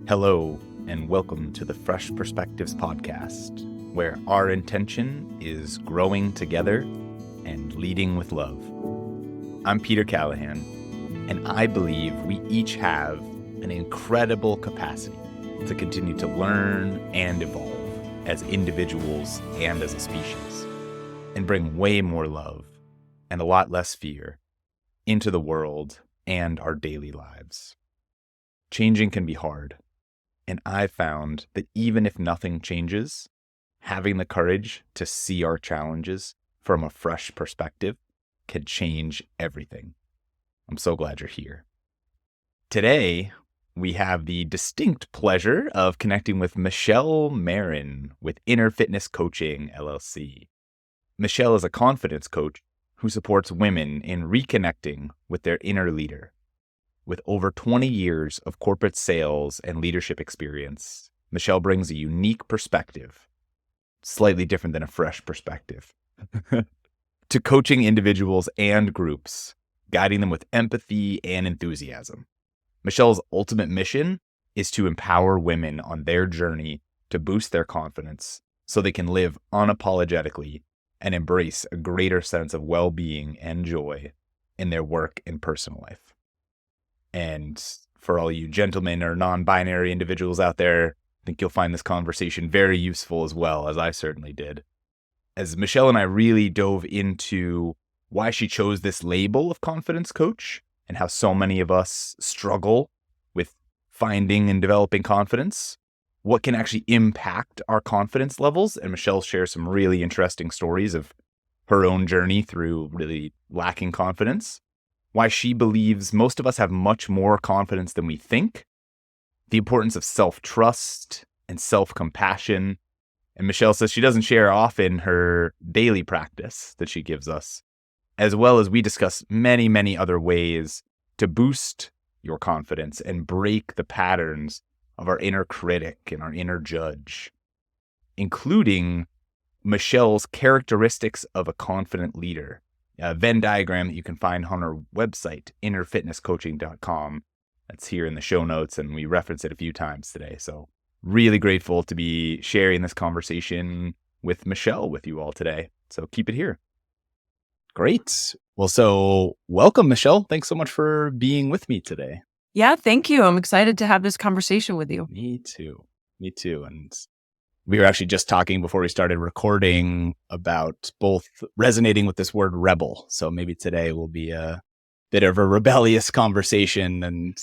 Hello, and welcome to the Fresh Perspectives podcast, where our intention is growing together and leading with love. I'm Peter Callahan, and I believe we each have an incredible capacity to continue to learn and evolve as individuals and as a species, and bring way more love and a lot less fear into the world and our daily lives. Changing can be hard. And I've found that even if nothing changes, having the courage to see our challenges from a fresh perspective can change everything. I'm so glad you're here. Today, we have the distinct pleasure of connecting with Michelle Marin with Inner Fitness Coaching, LLC. Michelle is a confidence coach who supports women in reconnecting with their inner leader. With over 20 years of corporate sales and leadership experience, Michelle brings a unique perspective, slightly different than a fresh perspective, to coaching individuals and groups, guiding them with empathy and enthusiasm. Michelle's ultimate mission is to empower women on their journey to boost their confidence so they can live unapologetically and embrace a greater sense of well-being and joy in their work and personal life. And for all you gentlemen or non-binary individuals out there, I think you'll find this conversation very useful as well, as I certainly did. As Michelle and I really dove into why she chose this label of confidence coach and how so many of us struggle with finding and developing confidence, what can actually impact our confidence levels. And Michelle shares some really interesting stories of her own journey through really lacking confidence. Why she believes most of us have much more confidence than we think, the importance of self-trust and self-compassion. And Michelle says she doesn't share often her daily practice that she gives us, as well as we discuss many, many other ways to boost your confidence and break the patterns of our inner critic and our inner judge, including Michelle's characteristics of a confident leader. A Venn diagram that you can find on our website, innerfitnesscoaching.com. That's here in the show notes, and we reference it a few times today. So really grateful to be sharing this conversation with Michelle with you all today. So keep it here. Great. Well, so welcome, Michelle. Thanks so much for being with me today. Yeah, thank you. I'm excited to have this conversation with you. Me too. And we were actually just talking before we started recording about both resonating with this word rebel. So maybe today will be a bit of a rebellious conversation. And,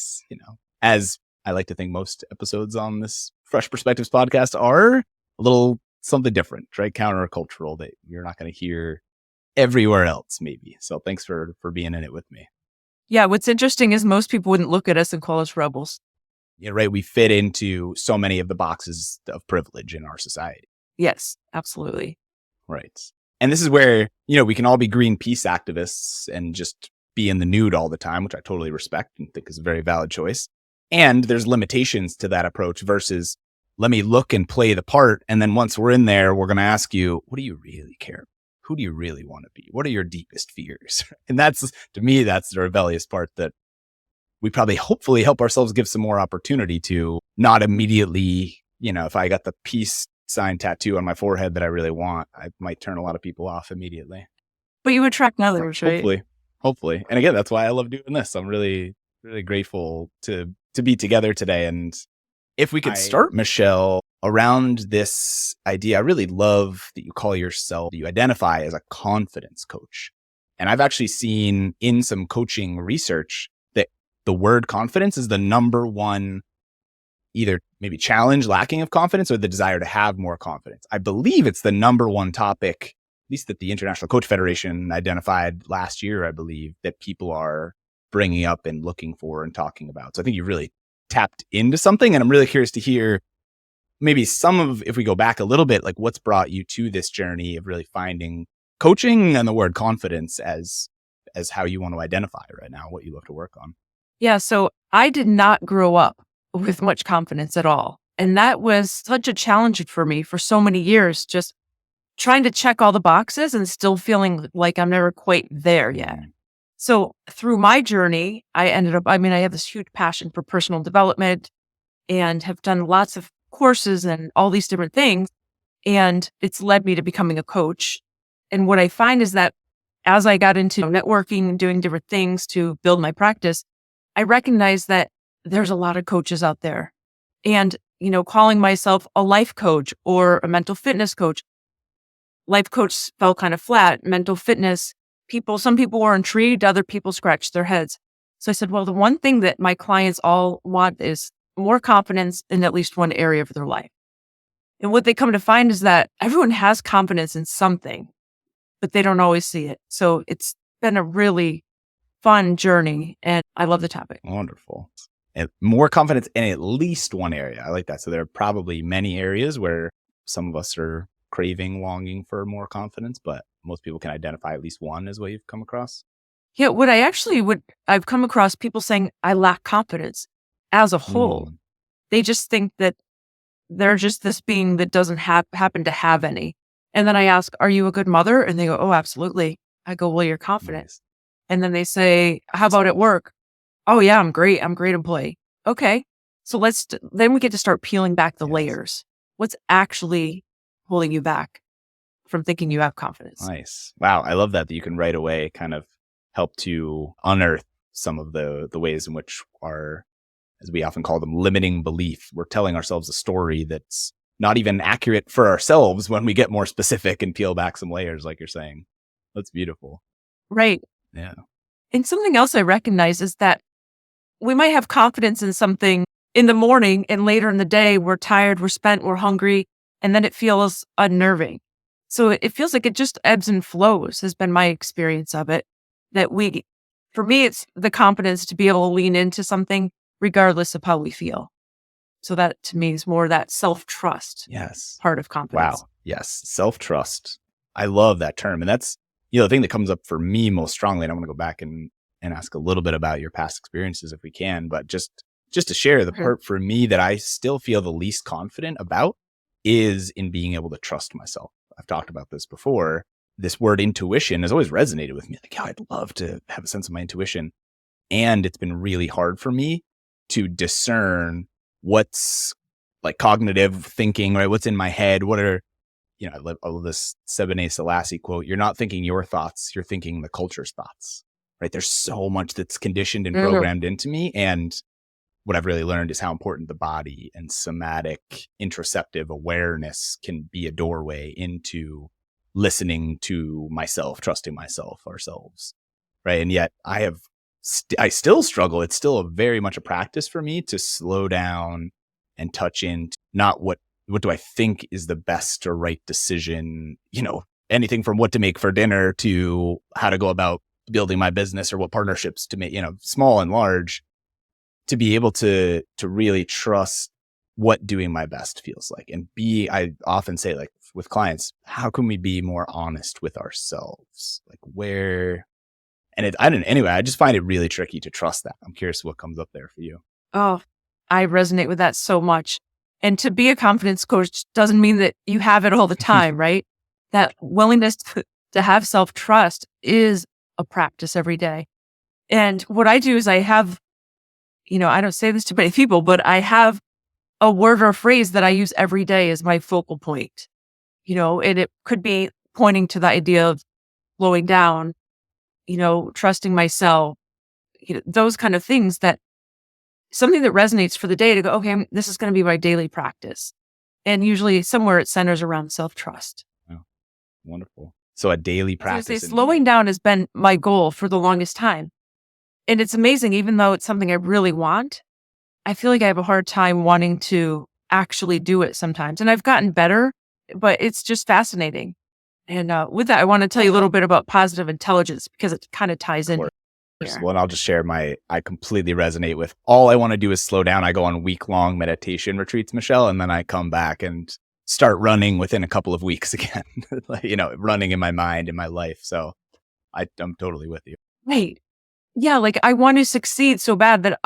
as I like to think most episodes on this Fresh Perspectives podcast are, a little something different, right? Countercultural that you're not going to hear everywhere else, maybe. So thanks for being in it with me. Yeah, what's interesting is most people wouldn't look at us and call us rebels. Yeah, right. We fit into so many of the boxes of privilege in our society. Yes, absolutely. Right. And this is where, we can all be Greenpeace activists and just be in the nude all the time, which I totally respect and think is a very valid choice. And there's limitations to that approach versus let me look and play the part. And then once we're in there, we're going to ask you, what do you really care about? Who do you really want to be? What are your deepest fears? And that's, to me, that's the rebellious part that we probably hopefully help ourselves give some more opportunity to not immediately, if I got the peace sign tattoo on my forehead that I really want, I might turn a lot of people off immediately. But you attract others, right? Hopefully. And again, that's why I love doing this. I'm really, really grateful to be together today. And if we could start, Michelle, around this idea, I really love that you identify as a confidence coach. And I've actually seen in some coaching research the word confidence is the number one, either maybe challenge, lacking of confidence, or the desire to have more confidence. I believe it's the number one topic, at least that the International Coach Federation identified last year, I believe, that people are bringing up and looking for and talking about. So I think you really tapped into something. And I'm really curious to hear maybe if we go back a little bit, like what's brought you to this journey of really finding coaching and the word confidence as how you want to identify right now, what you love to work on. Yeah, so I did not grow up with much confidence at all. And that was such a challenge for me for so many years, just trying to check all the boxes and still feeling like I'm never quite there yet. So through my journey, I have this huge passion for personal development and have done lots of courses and all these different things. And it's led me to becoming a coach. And what I find is that as I got into networking and doing different things to build my practice, I recognize that there's a lot of coaches out there. And, calling myself a life coach or a mental fitness coach, life coach fell kind of flat. Mental fitness, some people were intrigued, other people scratched their heads. So I said, well, the one thing that my clients all want is more confidence in at least one area of their life. And what they come to find is that everyone has confidence in something, but they don't always see it. So it's been a really fun journey, and I love the topic. Wonderful. And more confidence in at least one area. I like that. So there are probably many areas where some of us are craving, longing for more confidence, but most people can identify at least one is what you've come across. Yeah, I've come across people saying I lack confidence as a whole. They just think that they're just this being that doesn't happen to have any. And then I ask, are you a good mother? And they go, oh, absolutely. I go, well, you're confident. Nice. And then they say, how about at work? Oh yeah, I'm great. I'm a great employee. Okay. So then we get to start peeling back the layers. What's actually holding you back from thinking you have confidence? Nice. Wow. I love that you can right away kind of help to unearth some of the ways in which our, as we often call them, limiting belief. We're telling ourselves a story that's not even accurate for ourselves when we get more specific and peel back some layers, like you're saying. That's beautiful. Right. Yeah. And something else I recognize is that we might have confidence in something in the morning, and later in the day, we're tired, we're spent, we're hungry, and then it feels unnerving. So it feels like it just ebbs and flows, has been my experience of it. For me, it's the confidence to be able to lean into something regardless of how we feel. So that to me is more that self-trust part of confidence. Wow. Yes. Self-trust. I love that term. And that's, the thing that comes up for me most strongly. And I want to go back and ask a little bit about your past experiences if we can, but just to share the part for me that I still feel the least confident about is in being able to trust myself. I've talked about this before. This word intuition has always resonated with me. Like, yeah, I'd love to have a sense of my intuition. And it's been really hard for me to discern what's like cognitive thinking, right? What's in my head? What are, I love this Sebene Selassie quote. You're not thinking your thoughts. You're thinking the culture's thoughts, right? There's so much that's conditioned and programmed into me. And what I've really learned is how important the body and somatic interoceptive awareness can be a doorway into listening to myself, trusting myself, ourselves, right? And yet I still struggle. It's still very much a practice for me to slow down and touch in, not what do I think is the best or right decision, anything from what to make for dinner to how to go about building my business or what partnerships to make, small and large, to be able to really trust what doing my best feels like. And I often say, like with clients, how can we be more honest with ourselves? Like where, and I just find it really tricky to trust that. I'm curious what comes up there for you. Oh, I resonate with that so much. And to be a confidence coach doesn't mean that you have it all the time, right? That willingness to have self-trust is a practice every day. And what I do is I have, I don't say this to many people, but I have a word or phrase that I use every day as my focal point, and it could be pointing to the idea of slowing down, trusting myself, those kind of things, that something that resonates for the day to go, okay, this is going to be my daily practice. And usually somewhere it centers around self-trust. Oh, wonderful. So a daily practice. Slowing down has been my goal for the longest time. And it's amazing, even though it's something I really want, I feel like I have a hard time wanting to actually do it sometimes. And I've gotten better, but it's just fascinating. And with that, I want to tell you a little bit about positive intelligence because it kind of ties in. Well, and I'll just share I completely resonate with all I want to do is slow down. I go on week-long meditation retreats, Michelle, and then I come back and start running within a couple of weeks again, running in my mind, in my life. So I'm totally with you. Right. Yeah. Like I want to succeed so bad that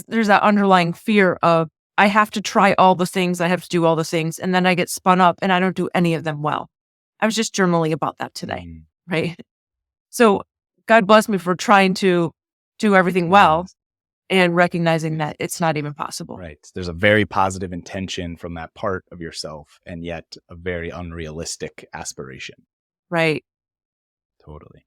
there's that underlying fear of I have to try all the things. I have to do all the things. And then I get spun up and I don't do any of them well. I was just journaling about that today, Mm. right? So God bless me for trying to do everything well Yes. and recognizing that it's not even possible. Right. There's a very positive intention from that part of yourself, and yet a very unrealistic aspiration. Right. Totally.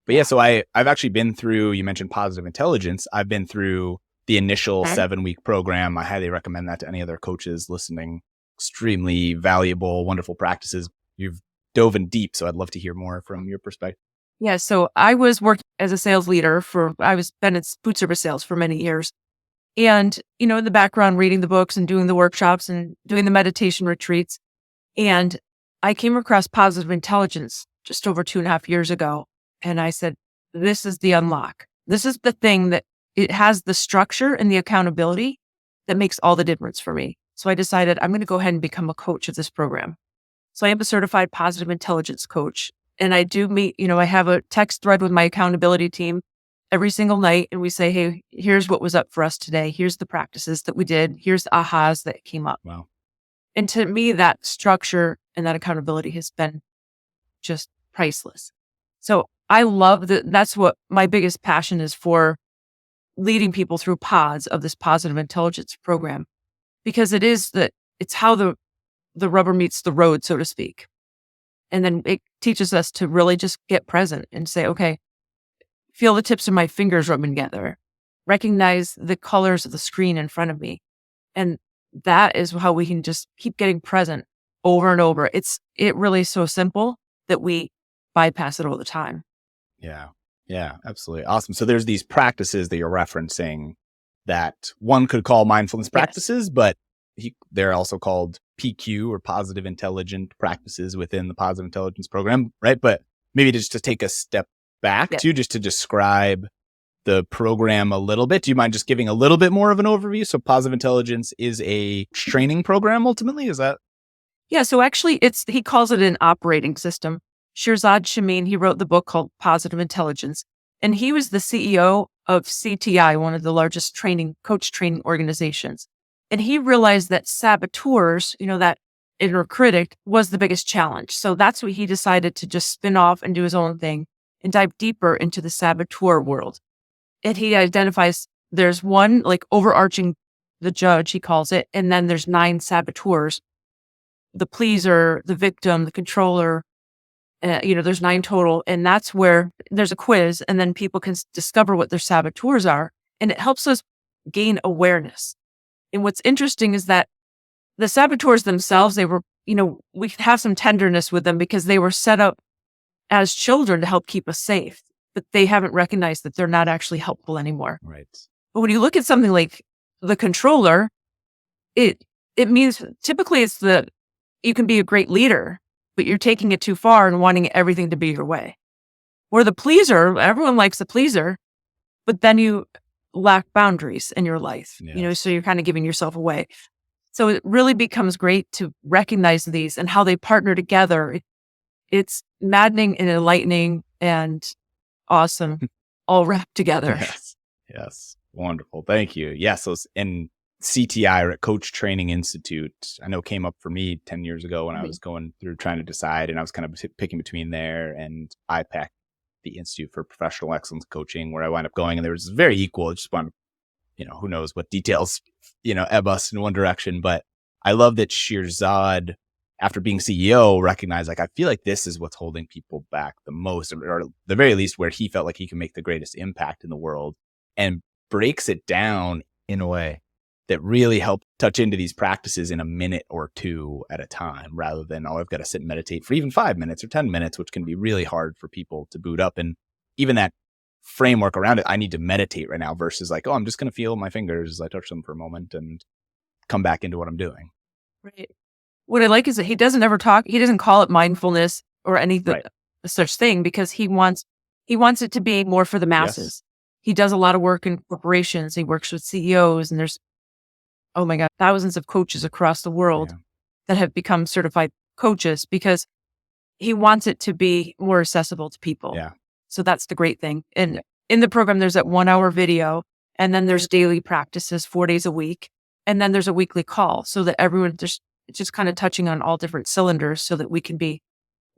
But yeah, so I've actually been through, you mentioned positive intelligence. I've been through the initial Okay. 7-week program. I highly recommend that to any other coaches listening. Extremely valuable, wonderful practices. You've dove in deep, so I'd love to hear more from your perspective. Yeah. So I was working as a sales leader I was been in food service sales for many years. And, in the background, reading the books and doing the workshops and doing the meditation retreats. And I came across positive intelligence just over 2.5 years ago. And I said, this is the unlock. This is the thing that it has the structure and the accountability that makes all the difference for me. So I decided I'm going to go ahead and become a coach of this program. So I am a certified positive intelligence coach. And I do meet, I have a text thread with my accountability team every single night. And we say, hey, here's what was up for us today. Here's the practices that we did. Here's the ahas that came up. Wow. And to me, that structure and that accountability has been just priceless. So I love that. That's what my biggest passion is for, leading people through pods of this positive intelligence program, because it's how the rubber meets the road, so to speak. And then it teaches us to really just get present and say, okay, feel the tips of my fingers rubbing together, recognize the colors of the screen in front of me. And that is how we can just keep getting present over and over. It really is so simple that we bypass it all the time. Yeah. Yeah, absolutely. Awesome. So there's these practices that you're referencing that one could call mindfulness practices, but they're also called PQ, or positive intelligent practices, within the positive intelligence program, right? But maybe just to take a step back just to describe the program a little bit. Do you mind just giving a little bit more of an overview? So positive intelligence is a training program ultimately, is that? Yeah. So actually he calls it an operating system. Shirzad Shamin, he wrote the book called Positive Intelligence, and he was the CEO of CTI, one of the largest coach training organizations. And he realized that saboteurs, that inner critic, was the biggest challenge. So that's what he decided to just spin off and do his own thing and dive deeper into the saboteur world. And he identifies there's one like overarching, the judge, he calls it, and then there's 9 saboteurs: the pleaser, the victim, the controller. There's 9 total. And that's where there's a quiz, and then people can discover what their saboteurs are. And it helps us gain awareness. And what's interesting is that the saboteurs themselves, they were, we could have some tenderness with them because they were set up as children to help keep us safe, but they haven't recognized that they're not actually helpful anymore. Right. But when you look at something like the controller, it means typically you can be a great leader, but you're taking it too far and wanting everything to be your way. Where the pleaser, everyone likes the pleaser, but then you lack boundaries in your life, so you're kind of giving yourself away. So it really becomes great to recognize these and how they partner together. It's maddening and enlightening and awesome, all wrapped together. Yes. Wonderful. Thank you. Yes. So in CTI, or at Coach Training Institute, I know came up for me 10 years ago when I was going through trying to decide, and I was kind of picking between there and IPAC, the Institute for Professional Excellence Coaching, where I wound up going, and there was very equal. I just want, who knows what details, ebb us in one direction. But I love that Shirzad, after being CEO, recognized, like, I feel like this is what's holding people back the most, or at the very least where he felt like he can make the greatest impact in the world, and breaks it down in a way that really help touch into these practices in a minute or 2 at a time, rather than, I've got to sit and meditate for even 5 minutes or 10 minutes, which can be really hard for people to boot up. And even that framework around it, I need to meditate right now, versus like, I'm just going to feel my fingers as I touch them for a moment and come back into what I'm doing. Right. What I like is that he doesn't call it mindfulness or anything, such thing, because he wants it to be more for the masses. Yes. He does a lot of work in corporations. He works with CEOs, and there's, oh my God, thousands of coaches across the world that have become certified coaches, because he wants it to be more accessible to people. Yeah. So that's the great thing. And in the program, there's that 1-hour video, and then there's daily practices 4 days a week. And then there's a weekly call, so that everyone just kind of touching on all different cylinders, so that we can be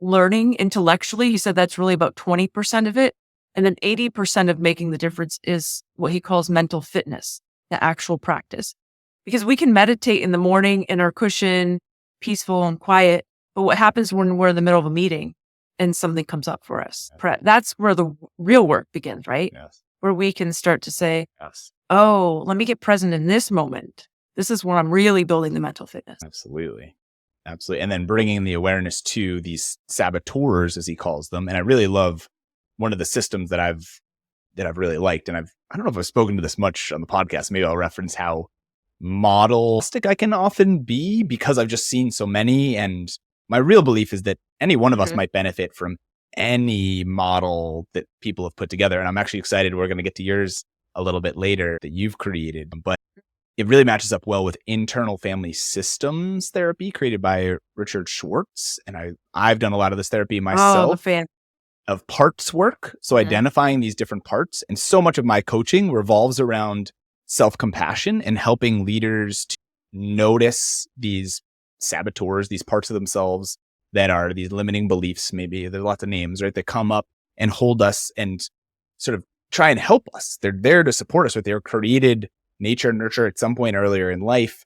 learning intellectually. He said that's really about 20% of it. And then 80% of making the difference is what he calls mental fitness, the actual practice. Because we can meditate in the morning in our cushion, peaceful and quiet. But what happens when we're in the middle of a meeting and something comes up for us? That's where the real work begins, right? Yes. Where we can start to say, Yes. oh, let me get present in this moment. This is where I'm really building the mental fitness. Absolutely. Absolutely. And then bringing the awareness to these saboteurs, as he calls them. And I really love one of the systems that I've really liked. And I don't know if I've spoken to this much on the podcast. Maybe I'll reference how modelistic I can often be because I've just seen so many. And my real belief is that any one of us might benefit from any model that people have put together. And I'm actually excited. We're going to get to yours a little bit later that you've created, but it really matches up well with internal family systems therapy created by Richard Schwartz. And I've done a lot of this therapy myself. Oh, the fan. Of parts work. So identifying these different parts. And so much of my coaching revolves around self-compassion and helping leaders to notice these saboteurs, these parts of themselves that are these limiting beliefs. Maybe there's lots of names, right? That come up and hold us and sort of try and help us. They're there to support us, right? They were created nature and nurture at some point earlier in life.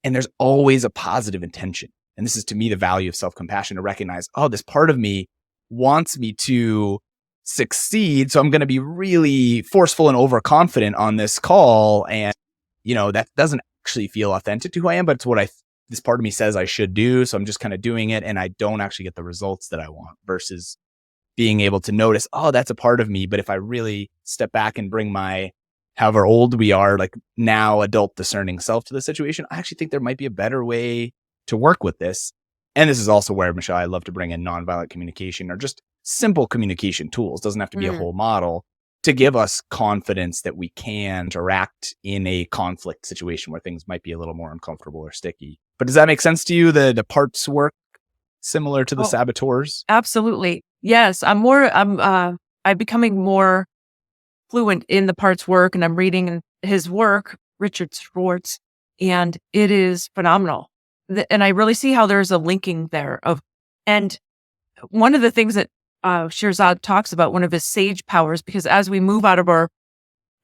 And there's always a positive intention. And this is to me the value of self-compassion, to recognize, oh, this part of me wants me to succeed. So I'm going to be really forceful and overconfident on this call. And, that doesn't actually feel authentic to who I am, but it's what this part of me says I should do. So I'm just kind of doing it and I don't actually get the results that I want, versus being able to notice, oh, that's a part of me. But if I really step back and bring my, however old we are, like now adult discerning self to the situation, I actually think there might be a better way to work with this. And this is also where, Michelle, I love to bring in nonviolent communication or just simple communication tools. Doesn't have to be a whole model, to give us confidence that we can interact in a conflict situation where things might be a little more uncomfortable or sticky. But does that make sense to you? The parts work similar to the saboteurs? Absolutely. Yes. I'm becoming more fluent in the parts work, and I'm reading his work, Richard Schwartz, and it is phenomenal. And I really see how there's a linking there and one of the things that Shirzad talks about, one of his sage powers, because as we move out of our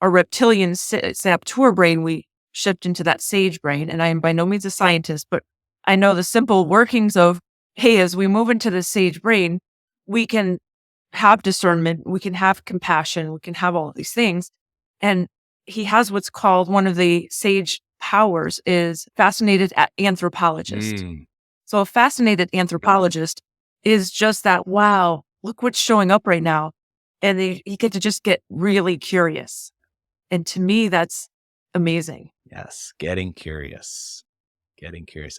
reptilian saboteur brain, we shift into that sage brain. And I am by no means a scientist, but I know the simple workings of, hey, as we move into the sage brain, we can have discernment, we can have compassion, we can have all of these things. And he has what's called, one of the sage powers is fascinated anthropologist. So a fascinated anthropologist is just that, wow, look what's showing up right now. And you get to just get really curious. And to me, that's amazing. Yes. Getting curious.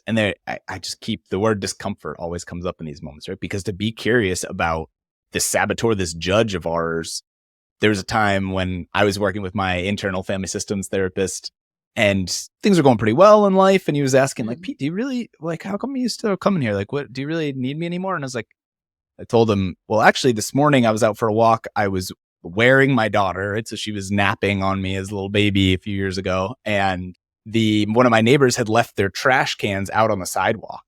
And there, I just keep the word discomfort always comes up in these moments, right? Because to be curious about this saboteur, this judge of ours, there was a time when I was working with my internal family systems therapist and things were going pretty well in life. And he was asking like, Pete, do you really, like, how come you still coming here? Like, what, do you really need me anymore? And I was like, I told him, well, actually this morning I was out for a walk. I was wearing my daughter, right? So she was napping on me as a little baby a few years ago. And one of my neighbors had left their trash cans out on the sidewalk,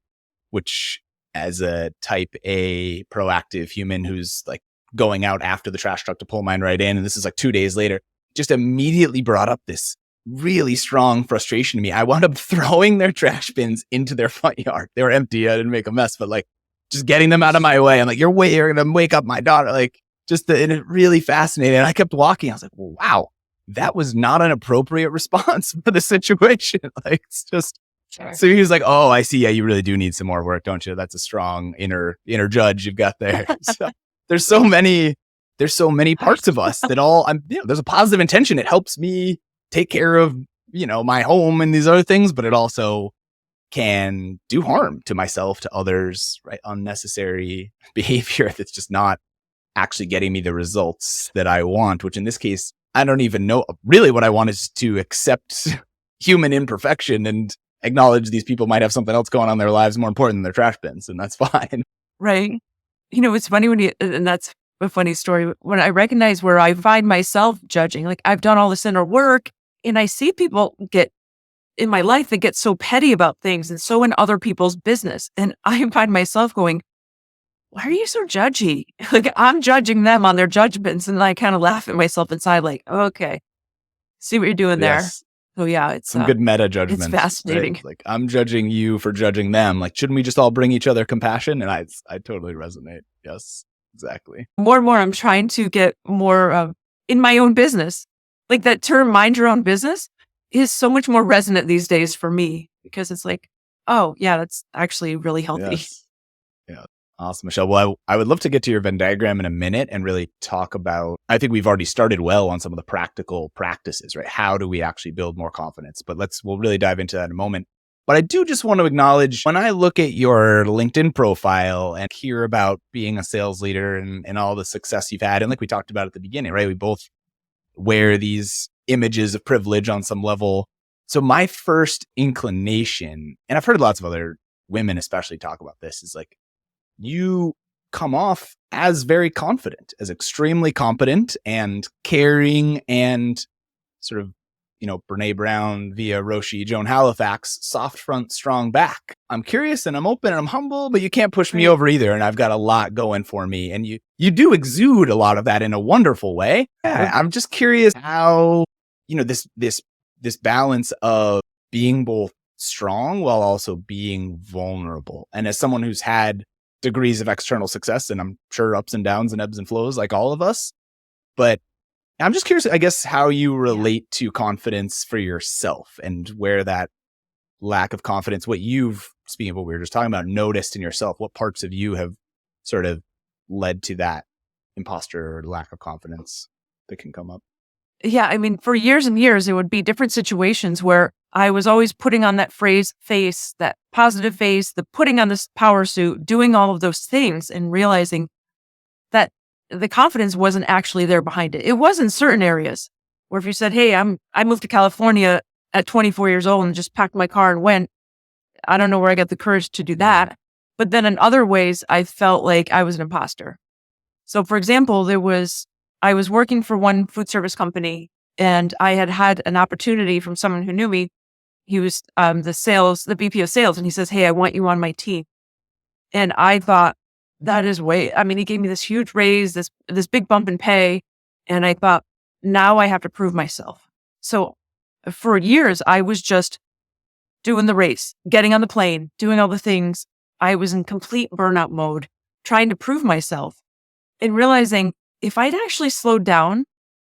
which, as a type A proactive human who's like going out after the trash truck to pull mine right in, and this is like 2 days later, just immediately brought up this really strong frustration to me. I wound up throwing their trash bins into their front yard. They were empty. I didn't make a mess, but like just getting them out of my way. I'm like, you're going to wake up my daughter. Like and it really fascinating. And I kept walking. I was like, well, wow, that was not an appropriate response for the situation. Like, it's just, sure. So he was like, oh, I see. Yeah, you really do need some more work, don't you? That's a strong inner judge you've got there. So there's so many parts of us that there's a positive intention. It helps me take care of, my home and these other things, but it also can do harm to myself, to others, right? Unnecessary behavior that's just not actually getting me the results that I want, which in this case, I don't even know. Really what I want is to accept human imperfection and acknowledge these people might have something else going on in their lives more important than their trash bins. And that's fine. Right. It's funny and that's a funny story. When I recognize where I find myself judging, like I've done all this inner work and I see people in my life that get so petty about things and so in other people's business. And I find myself going, why are you so judgy? Like, I'm judging them on their judgments. And I kind of laugh at myself inside, like, okay, see what you're doing there. Yes. So yeah, it's Some good meta it's judgment, right? fascinating. Like, I'm judging you for judging them. Like, shouldn't we just all bring each other compassion? And I totally resonate. Yes, exactly. More and more, I'm trying to get more in my own business. Like that term, mind your own business, is so much more resonant these days for me because it's like, oh, yeah, that's actually really healthy. Yes. Yeah. Awesome, Michelle. Well, I would love to get to your Venn diagram in a minute and really talk about, I think we've already started well on some of the practical practices, right? How do we actually build more confidence? But we'll really dive into that in a moment. But I do just want to acknowledge when I look at your LinkedIn profile and hear about being a sales leader and all the success you've had. And like we talked about at the beginning, right? We both wear these images of privilege on some level. So my first inclination, and I've heard lots of other women especially talk about this, is like, you come off as very confident, as extremely competent and caring and sort of, Brene Brown via Roshi, Joan Halifax, soft front, strong back. I'm curious and I'm open and I'm humble, but you can't push me over either. And I've got a lot going for me. And you do exude a lot of that in a wonderful way. Yeah, I'm just curious how, this balance of being both strong while also being vulnerable. And as someone who's had degrees of external success, and I'm sure ups and downs and ebbs and flows like all of us, but I'm just curious, I guess, how you relate to confidence for yourself and where that lack of confidence, what you've, speaking of what we were just talking about, noticed in yourself, what parts of you have sort of led to that imposter or lack of confidence that can come up. Yeah, I mean, for years and years, it would be different situations where I was always putting on that face, that positive face, the putting on this power suit, doing all of those things and realizing that the confidence wasn't actually there behind it. It was in certain areas where if you said, hey, I moved to California at 24 years old and just packed my car and went, I don't know where I got the courage to do that. But then in other ways, I felt like I was an imposter. So for example, I was working for one food service company and I had an opportunity from someone who knew me. He was the VP of sales, and he says, hey, I want you on my team. And I thought, that is he gave me this huge raise, this big bump in pay. And I thought, now I have to prove myself. So for years, I was just doing the race, getting on the plane, doing all the things. I was in complete burnout mode, trying to prove myself and realizing if I'd actually slowed down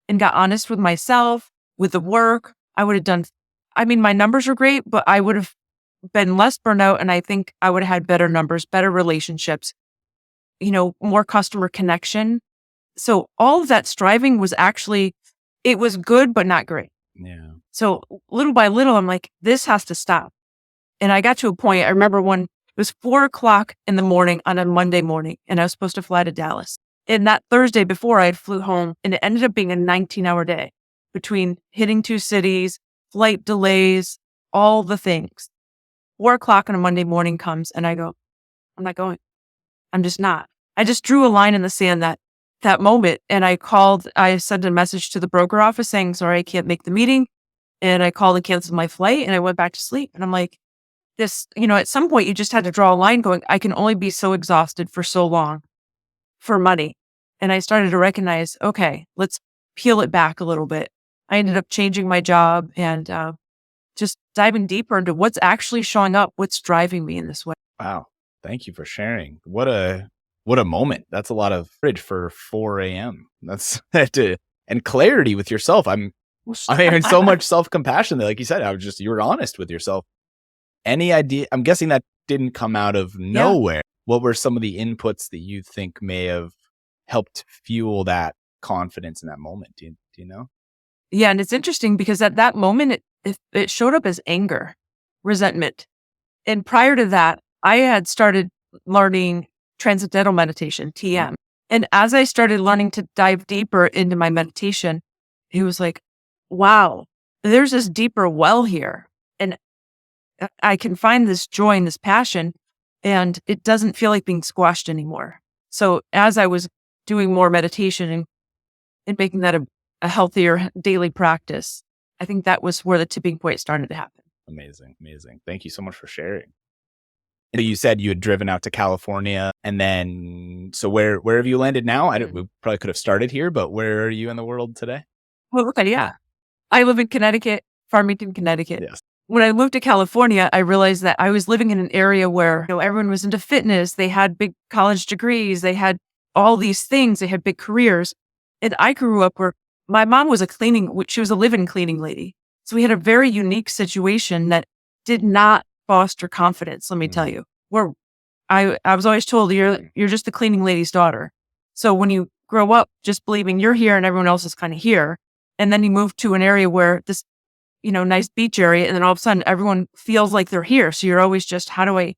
and got honest with myself, with the work, I would have done, my numbers are great, but I would have been less burnout. And I think I would have had better numbers, better relationships, more customer connection. So all of that striving was actually, it was good, but not great. Yeah. So little by little, I'm like, this has to stop. And I got to a point, I remember it was 4:00 in the morning on a Monday morning, and I was supposed to fly to Dallas. And that Thursday before I had flew home, and it ended up being a 19-hour day between hitting two cities, flight delays, all the things. 4:00 on a Monday morning comes and I go, I'm not going. I'm just not. I just drew a line in the sand that moment. And I sent a message to the broker office saying, sorry, I can't make the meeting. And I called and canceled my flight and I went back to sleep. And I'm like, at some point you just had to draw a line going, I can only be so exhausted for so long for money. And I started to recognize, okay, let's peel it back a little bit. I ended up changing my job and just diving deeper into what's actually showing up, what's driving me in this way. Wow. Thank you for sharing. What a moment. That's a lot of courage for 4 a.m. That's and clarity with yourself. I'm hearing so much self-compassion that, like you said, you were honest with yourself. Any idea? I'm guessing that didn't come out of nowhere. Yeah. What were some of the inputs that you think may have helped fuel that confidence in that moment? Do you know? Yeah. And it's interesting because at that moment, it showed up as anger, resentment. And prior to that, I had started learning transcendental meditation, TM. And as I started learning to dive deeper into my meditation, it was like, wow, there's this deeper well here. And I can find this joy and this passion, and it doesn't feel like being squashed anymore. So as I was doing more meditation and making that a healthier daily practice, I think that was where the tipping point started to happen. Amazing. Thank you so much for sharing. And you said you had driven out to California, and then, so where have you landed now? We probably could have started here, but where are you in the world today? Well, okay, yeah. I live in Connecticut, Farmington, Connecticut. Yes. When I moved to California, I realized that I was living in an area where, everyone was into fitness. They had big college degrees. They had all these things. They had big careers. And I grew up where my mom was she was a live-in cleaning lady. So we had a very unique situation that did not foster confidence, let me tell you. Where I was always told you're just the cleaning lady's daughter. So when you grow up just believing you're here and everyone else is kind of here, and then you move to an area where this, nice beach area, and then all of a sudden everyone feels like they're here. So you're always just, how do I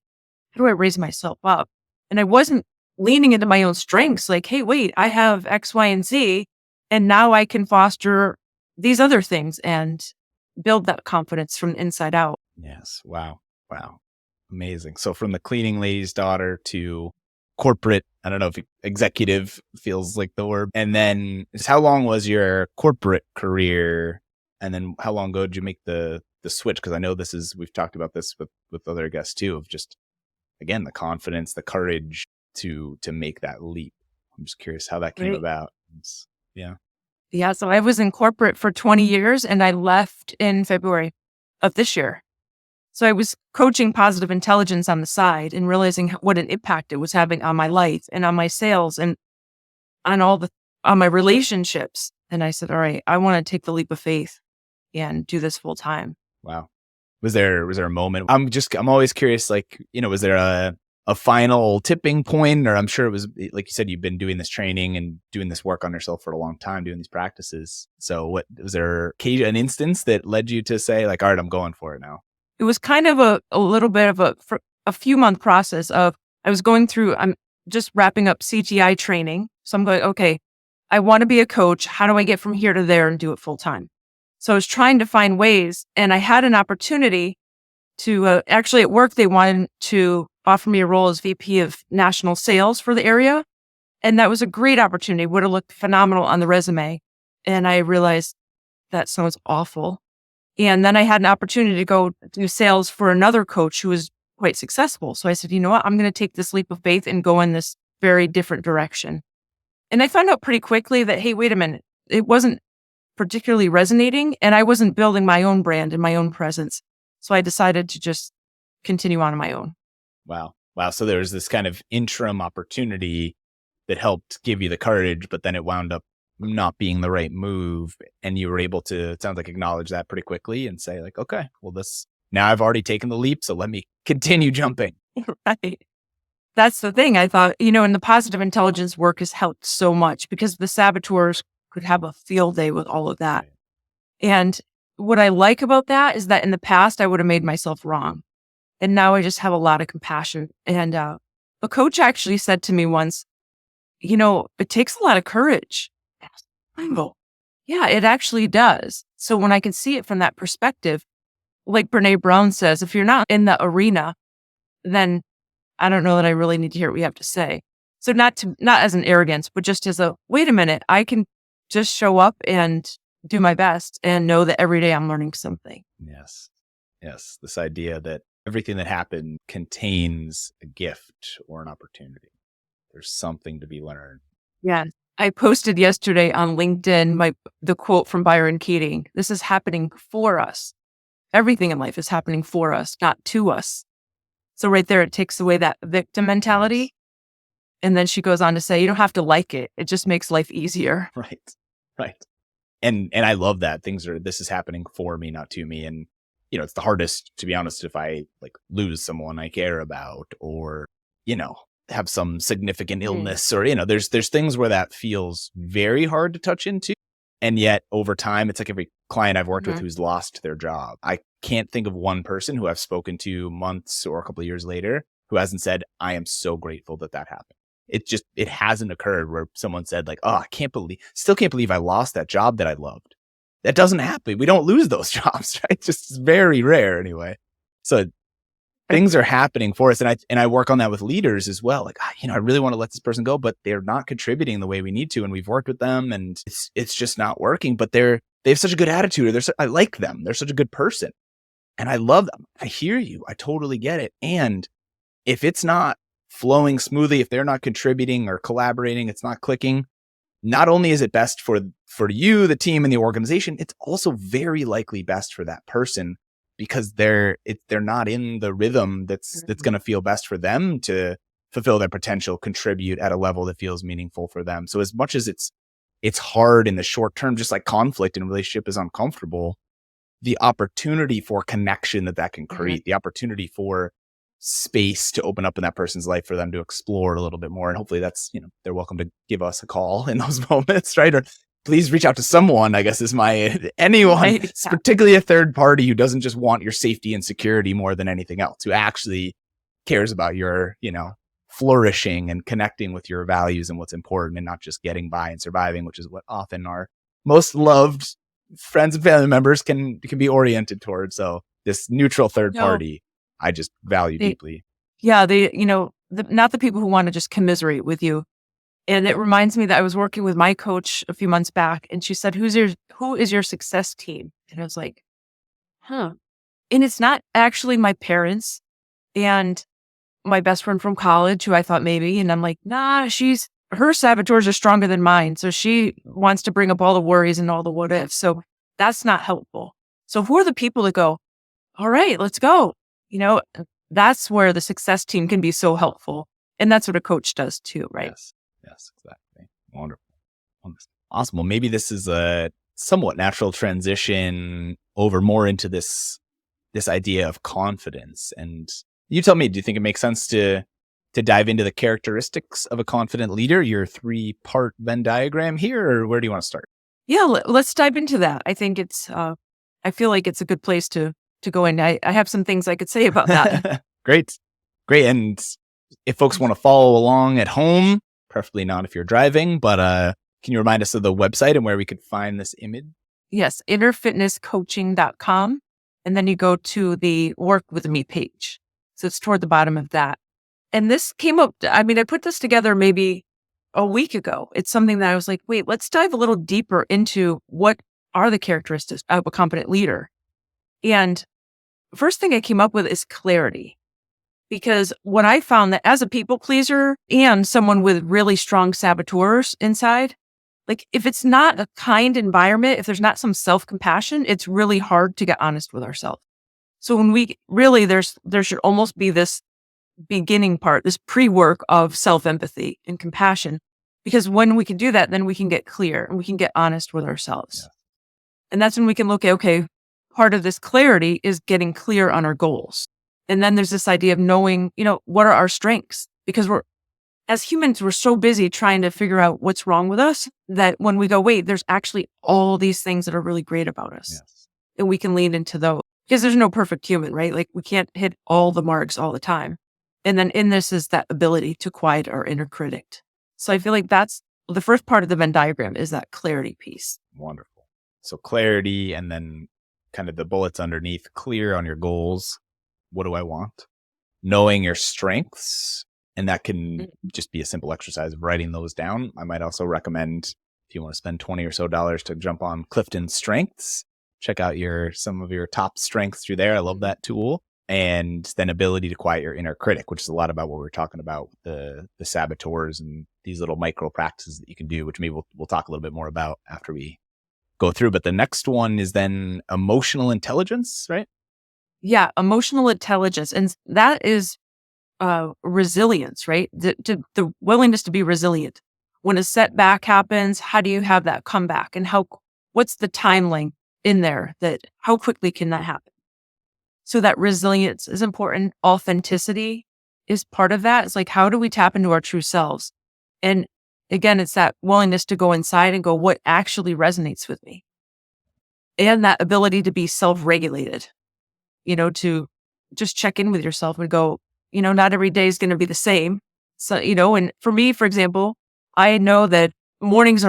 raise myself up? And I wasn't leaning into my own strengths. Like, hey, wait, I have X, Y, and Z, and now I can foster these other things and build that confidence from the inside out. Yes. Wow. Amazing. So from the cleaning lady's daughter to corporate, I don't know if executive feels like the word. And then just how long was your corporate career? And then how long ago did you make the switch? Because I know we've talked about this with other guests too, of just, again, the confidence, the courage to make that leap. I'm just curious how that came about. Yeah. So I was in corporate for 20 years and I left in February of this year. So I was coaching positive intelligence on the side and realizing what an impact it was having on my life and on my sales and on my relationships. And I said, all right, I want to take the leap of faith and do this full time. Wow. Was there a moment? I'm always curious, like, was there a final tipping point? Or I'm sure it was, like you said, you've been doing this training and doing this work on yourself for a long time, doing these practices. So was there an instance that led you to say, like, all right, I'm going for it now? It was kind of a little bit of a few month process of, I'm just wrapping up CTI training. So I'm going, okay, I want to be a coach. How do I get from here to there and do it full time? So I was trying to find ways, and I had an opportunity to actually at work, they wanted to offer me a role as VP of national sales for the area. And that was a great opportunity, would have looked phenomenal on the resume. And I realized that sounds awful. And then I had an opportunity to go do sales for another coach who was quite successful. So I said, you know what, I'm going to take this leap of faith and go in this very different direction. And I found out pretty quickly that, hey, wait a minute, it wasn't particularly resonating and I wasn't building my own brand and my own presence. So I decided to just continue on my own. Wow. So there was this kind of interim opportunity that helped give you the courage, but then it wound up not being the right move. And you were able to, it sounds like, acknowledge that pretty quickly and say, like, okay, well, now I've already taken the leap, so let me continue jumping. Right. That's the thing. I thought, and the positive intelligence work has helped so much because the saboteurs could have a field day with all of that. Right. And what I like about that is that in the past, I would have made myself wrong. And now I just have a lot of compassion. And a coach actually said to me once, it takes a lot of courage. I go, yeah, it actually does. So when I can see it from that perspective, like Brene Brown says, if you're not in the arena, then I don't know that I really need to hear what you have to say. So not as an arrogance, but just as wait a minute, I can just show up and do my best and know that every day I'm learning something. Yes. This idea that everything that happened contains a gift or an opportunity. There's something to be learned. Yeah. I posted yesterday on LinkedIn the quote from Byron Keating. This is happening for us. Everything in life is happening for us, not to us. So right there, it takes away that victim mentality. And then she goes on to say, you don't have to like it. It just makes life easier. Right. And I love that. This is happening for me, not to me. And, it's the hardest, to be honest, if I lose someone I care about or, have some significant illness or, there's things where that feels very hard to touch into. And yet over time, it's like every client I've worked with who's lost their job. I can't think of one person who I've spoken to months or a couple of years later who hasn't said, I am so grateful that happened. It hasn't occurred where someone said, like, oh, still can't believe I lost that job that I loved. That doesn't happen. We don't lose those jobs, right? It's just very rare anyway. So things are happening for us. And I work on that with leaders as well. Like, I really want to let this person go, but they're not contributing the way we need to. And we've worked with them and it's just not working, but they have such a good attitude I like them. They're such a good person and I love them. I hear you. I totally get it. And if it's not flowing smoothly, if they're not contributing or collaborating, it's not clicking, not only is it best for you, the team, and the organization, it's also very likely best for that person because they're not in the rhythm that's going to feel best for them to fulfill their potential, contribute at a level that feels meaningful for them. So as much as it's hard in the short term, just like conflict in a relationship is uncomfortable, the opportunity for connection that can create, the opportunity for space to open up in that person's life for them to explore a little bit more. And hopefully that's, they're welcome to give us a call in those moments, right? Or please reach out to someone, I guess is anyone, Right. particularly a third party who doesn't just want your safety and security more than anything else, who actually cares about your, flourishing and connecting with your values and what's important and not just getting by and surviving, which is what often our most loved friends and family members can be oriented towards. So this neutral third party, I just value deeply. Yeah, not the people who want to just commiserate with you. And it reminds me that I was working with my coach a few months back, and she said, who is your success team? And I was like, huh. And it's not actually my parents and my best friend from college, who I thought maybe, and I'm like, nah, her saboteurs are stronger than mine. So she wants to bring up all the worries and all the what ifs. So that's not helpful. So who are the people that go, all right, let's go? That's where the success team can be so helpful. And that's what a coach does too, right? Yes, exactly. Wonderful. Awesome. Well, maybe this is a somewhat natural transition over more into this idea of confidence. And you tell me, do you think it makes sense to dive into the characteristics of a confident leader, your 3-part Venn diagram here, or where do you want to start? Yeah, let's dive into that. I think I feel like it's a good place to go in. I have some things I could say about that. Great. And if folks want to follow along at home, preferably not if you're driving, but can you remind us of the website and where we could find this image? Yes, innerfitnesscoaching.com. And then you go to the Work With Me page. So it's toward the bottom of that. And this came up, I put this together maybe a week ago. It's something that I was like, wait, let's dive a little deeper into what are the characteristics of a competent leader. And first thing I came up with is clarity. Because what I found that as a people pleaser and someone with really strong saboteurs inside, like if it's not a kind environment, if there's not some self-compassion, it's really hard to get honest with ourselves. So when there should almost be this beginning part, this pre-work of self-empathy and compassion, because when we can do that, then we can get clear and we can get honest with ourselves. Yeah. And that's when we can look at, okay, part of this clarity is getting clear on our goals. And then there's this idea of knowing, what are our strengths? Because as humans, we're so busy trying to figure out what's wrong with us that when we go, wait, there's actually all these things that are really great about us. Yes. And we can lean into those because there's no perfect human, right? Like we can't hit all the marks all the time. And then in this is that ability to quiet our inner critic. So I feel like that's the first part of the Venn diagram is that clarity piece. Wonderful. So clarity, and then kind of the bullets underneath, clear on your goals. What do I want? Knowing your strengths. And that can just be a simple exercise of writing those down. I might also recommend, if you want to spend $20 or so to jump on Clifton Strengths, check out some of your top strengths through there. I love that tool. And then ability to quiet your inner critic, which is a lot about what we're talking about, the saboteurs and these little micro practices that you can do, which maybe we'll talk a little bit more about after we go through. But the next one is then emotional intelligence, right? Yeah, emotional intelligence. And that is resilience, right? The willingness to be resilient. When a setback happens, how do you have that comeback? And what's the timeline in there that how quickly can that happen? So that resilience is important. Authenticity is part of that. It's like, how do we tap into our true selves? And again, it's that willingness to go inside and go, what actually resonates with me? And that ability to be self-regulated, to just check in with yourself and go, not every day is going to be the same. So, and for me, for example, I know that mornings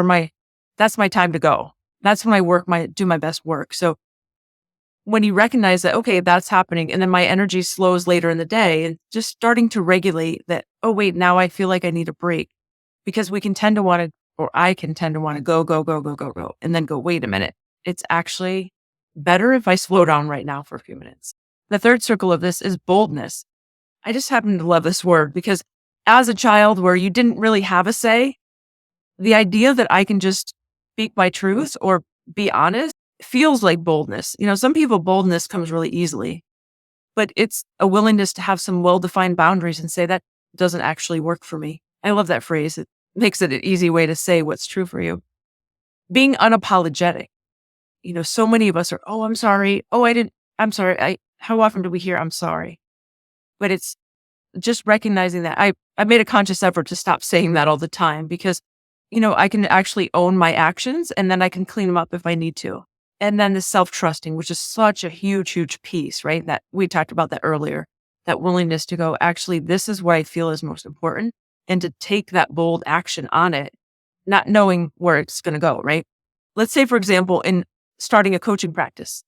that's my time to go. That's when I do my best work. So when you recognize that, okay, that's happening, and then my energy slows later in the day, and just starting to regulate that, oh, wait, now I feel like I need a break, because we can tend to want to, or I can tend to want to go, and then go, wait a minute. It's actually better if I slow down right now for a few minutes. The third circle of this is boldness. I just happen to love this word because as a child where you didn't really have a say, the idea that I can just speak my truth or be honest feels like boldness. Some people, boldness comes really easily, but it's a willingness to have some well-defined boundaries and say that doesn't actually work for me. I love that phrase. It makes it an easy way to say what's true for you. Being unapologetic. So many of us are, oh, I'm sorry. Oh, I'm sorry. How often do we hear I'm sorry? But it's just recognizing that I made a conscious effort to stop saying that all the time because, I can actually own my actions and then I can clean them up if I need to. And then the self-trusting, which is such a huge, huge piece, right? That we talked about that earlier, that willingness to go, actually, this is what I feel is most important and to take that bold action on it, not knowing where it's going to go, right? Let's say, for example, in starting a coaching practice,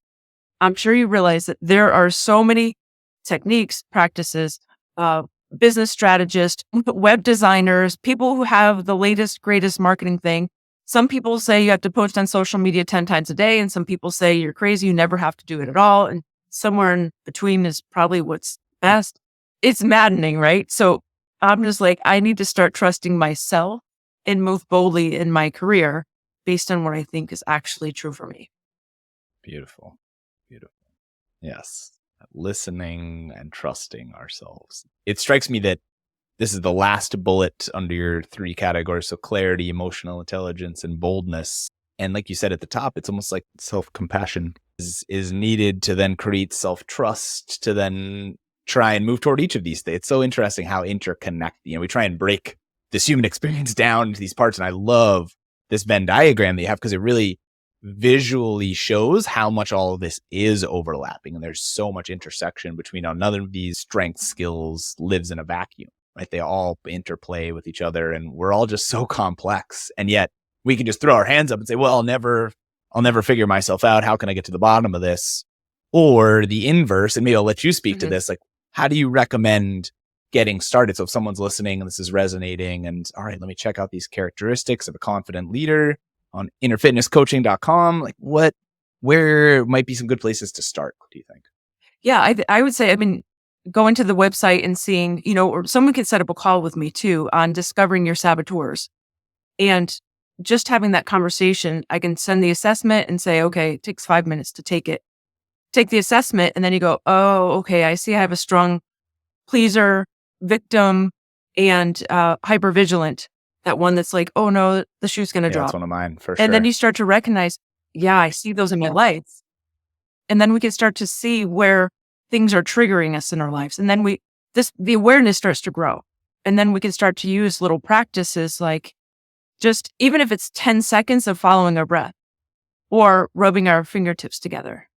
I'm sure you realize that there are so many techniques, practices, business strategists, web designers, people who have the latest, greatest marketing thing. Some people say you have to post on social media 10 times a day, and some people say you're crazy, you never have to do it at all. And somewhere in between is probably what's best. It's maddening, right? So I'm just like, I need to start trusting myself and move boldly in my career based on what I think is actually true for me. Beautiful. Beautiful. Yes. Listening and trusting ourselves. It strikes me that this is the last bullet under your 3 categories. So clarity, emotional intelligence, and boldness. And like you said at the top, it's almost like self-compassion is needed to then create self-trust, to then try and move toward each of these things. It's so interesting how interconnected, we try and break this human experience down into these parts. And I love this Venn diagram that you have because it really visually shows how much all of this is overlapping. And there's so much intersection between how none of these strength skills lives in a vacuum, right? They all interplay with each other and we're all just so complex. And yet we can just throw our hands up and say, well, I'll never figure myself out. How can I get to the bottom of this? Or the inverse, and maybe I'll let you speak to this. Like, how do you recommend getting started? So if someone's listening and this is resonating and all right, let me check out these characteristics of a confident leader on innerfitnesscoaching.com, like where might be some good places to start? What do you think? Yeah, I would say, going to the website and seeing, or someone can set up a call with me too on discovering your saboteurs. And just having that conversation, I can send the assessment and say, okay, it takes 5 minutes to take the assessment. And then you go, oh, okay, I see I have a strong pleaser, victim, and hypervigilant. That one that's like, oh no, the shoe's going to drop. That's one of mine for sure. And then you start to recognize, yeah, I see those in my life. And then we can start to see where things are triggering us in our lives. And then the awareness starts to grow. And then we can start to use little practices like just, even if it's 10 seconds of following our breath or rubbing our fingertips together.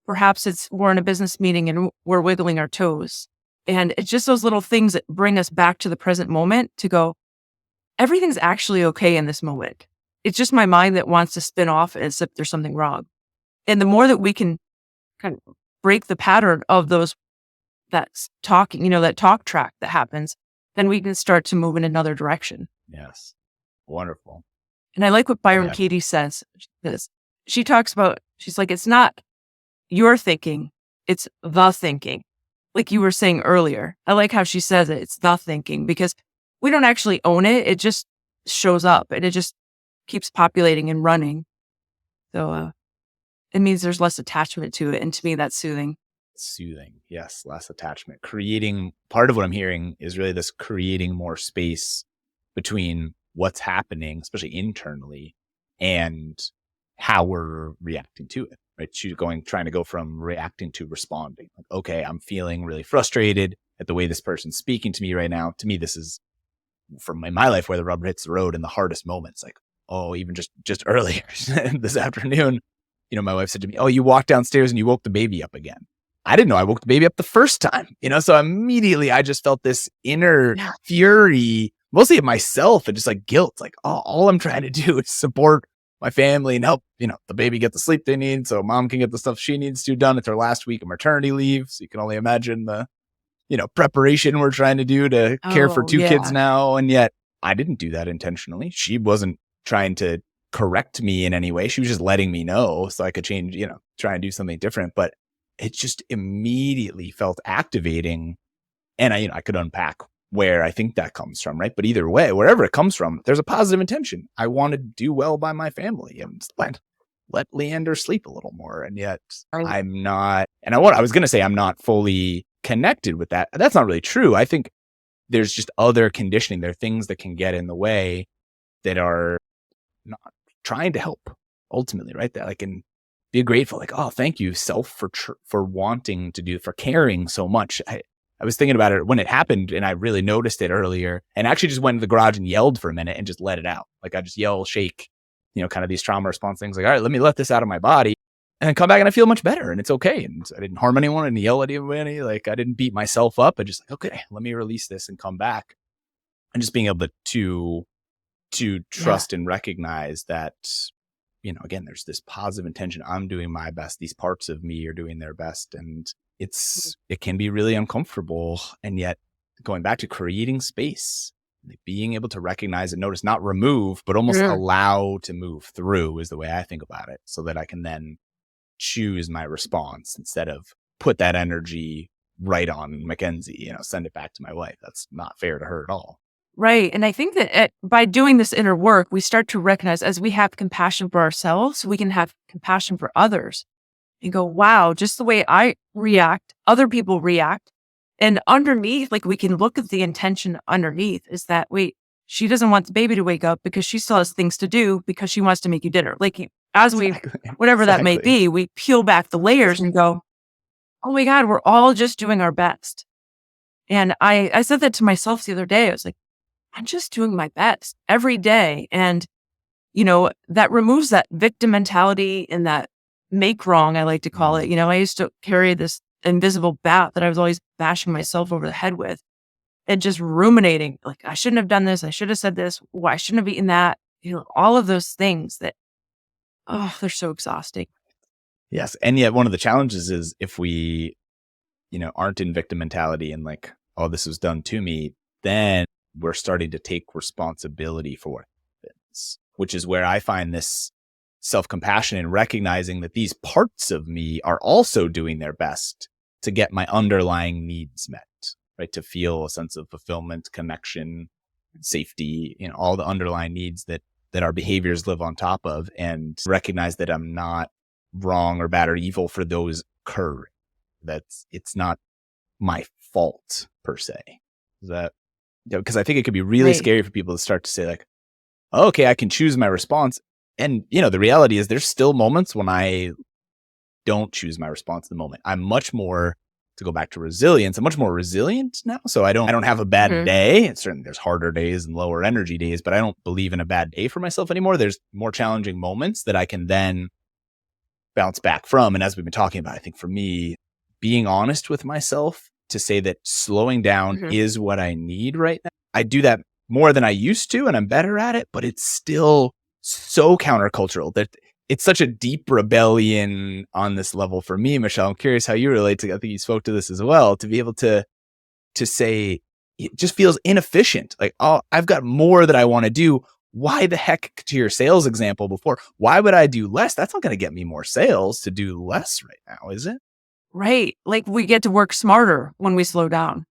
Perhaps we're in a business meeting and we're wiggling our toes. And it's just those little things that bring us back to the present moment to go, everything's actually okay in this moment. It's just my mind that wants to spin off as if there's something wrong. And the more that we can kind of break the pattern of that talk track that happens, then we can start to move in another direction. Yes. Wonderful. And I like what Byron Katie says. She talks about, she's like, it's not your thinking, it's the thinking. Like you were saying earlier. I like how she says it. It's the thinking because we don't actually own it. It just shows up and it just keeps populating and running. So it means there's less attachment to it. And to me, that's soothing. Soothing. Yes. Less attachment. Creating, part of what I'm hearing is really this creating more space between what's happening, especially internally, and how we're reacting to it, right? She's trying to go from reacting to responding. Like, okay, I'm feeling really frustrated at the way this person's speaking to me right now. To me, this is from my life where the rubber hits the road in the hardest moments. Like, oh, even just earlier this afternoon, my wife said to me, oh, you walked downstairs and you woke the baby up again. I didn't know I woke the baby up the first time, so immediately I just felt this inner fury, mostly of myself and just like guilt. Like, oh, all I'm trying to do is support my family and help, the baby get the sleep they need so mom can get the stuff she needs to done. It's her last week of maternity leave. So you can only imagine the, preparation we're trying to do to care for 2 kids now. And yet I didn't do that intentionally. She wasn't trying to correct me in any way. She was just letting me know so I could change, try and do something different. But it just immediately felt activating And I could unpack where I think that comes from, right? But either way, wherever it comes from, there's a positive intention. I want to do well by my family and let Leander sleep a little more. And yet I'm not, and I was going to say I'm not fully connected with that. That's not really true. I think there's just other conditioning. There are things that can get in the way that are not trying to help ultimately, right? That I can be grateful, like, oh, thank you, self, for wanting to do, for caring so much. I was thinking about it when it happened, and I really noticed it earlier, and actually just went to the garage and yelled for a minute and just let it out. Like I just yell, shake, kind of these trauma response things. Like, all right, let me let this out of my body, and then come back and I feel much better, and it's okay. And I didn't harm anyone, I didn't yell at anybody. Like I didn't beat myself up. I just like, okay, let me release this and come back, and just being able to trust and recognize that, again, there's this positive intention. I'm doing my best. These parts of me are doing their best. And it can be really uncomfortable. And yet going back to creating space, being able to recognize and notice, not remove, but almost allow to move through is the way I think about it, so that I can then choose my response instead of put that energy right on Mackenzie, send it back to my wife. That's not fair to her at all. Right. And I think that by doing this inner work, we start to recognize, as we have compassion for ourselves, we can have compassion for others and go, wow, just the way I react, other people react. And underneath, like we can look at the intention underneath is that, wait, she doesn't want the baby to wake up because she still has things to do because she wants to make you dinner. Like as we, whatever that may be, we peel back the layers and go, oh my God, we're all just doing our best. And I said that to myself the other day. I was like, I'm just doing my best every day. And, that removes that victim mentality and that make wrong, I like to call it. I used to carry this invisible bat that I was always bashing myself over the head with and just ruminating, like, I shouldn't have done this. I should have said this. Why I shouldn't have eaten that. All of those things that, they're so exhausting. Yes. And yet one of the challenges is if we, aren't in victim mentality and like, oh, this was done to me, then we're starting to take responsibility for things, which is where I find this self-compassion and recognizing that these parts of me are also doing their best to get my underlying needs met, right? To feel a sense of fulfillment, connection, safety, all the underlying needs that our behaviors live on top of, and recognize that I'm not wrong or bad or evil for those occurring. It's not my fault per se. Is that, because I think it could be really scary for people to start to say like, oh, okay, I can choose my response. And, the reality is there's still moments when I don't choose my response in the moment. I'm much more, to go back to resilience, I'm much more resilient now. So I don't have a bad day. And certainly there's harder days and lower energy days, but I don't believe in a bad day for myself anymore. There's more challenging moments that I can then bounce back from. And as we've been talking about, I think for me, being honest with myself to say that slowing down is what I need right now. I do that more than I used to, and I'm better at it, but it's still so countercultural that it's such a deep rebellion on this level for me, Michelle. I'm curious how you relate to, I think you spoke to this as well, to be able to say, it just feels inefficient. Like, oh, I've got more that I want to do. Why the heck, to your sales example before, why would I do less? That's not going to get me more sales to do less right now, is it? Right. Like we get to work smarter when we slow down.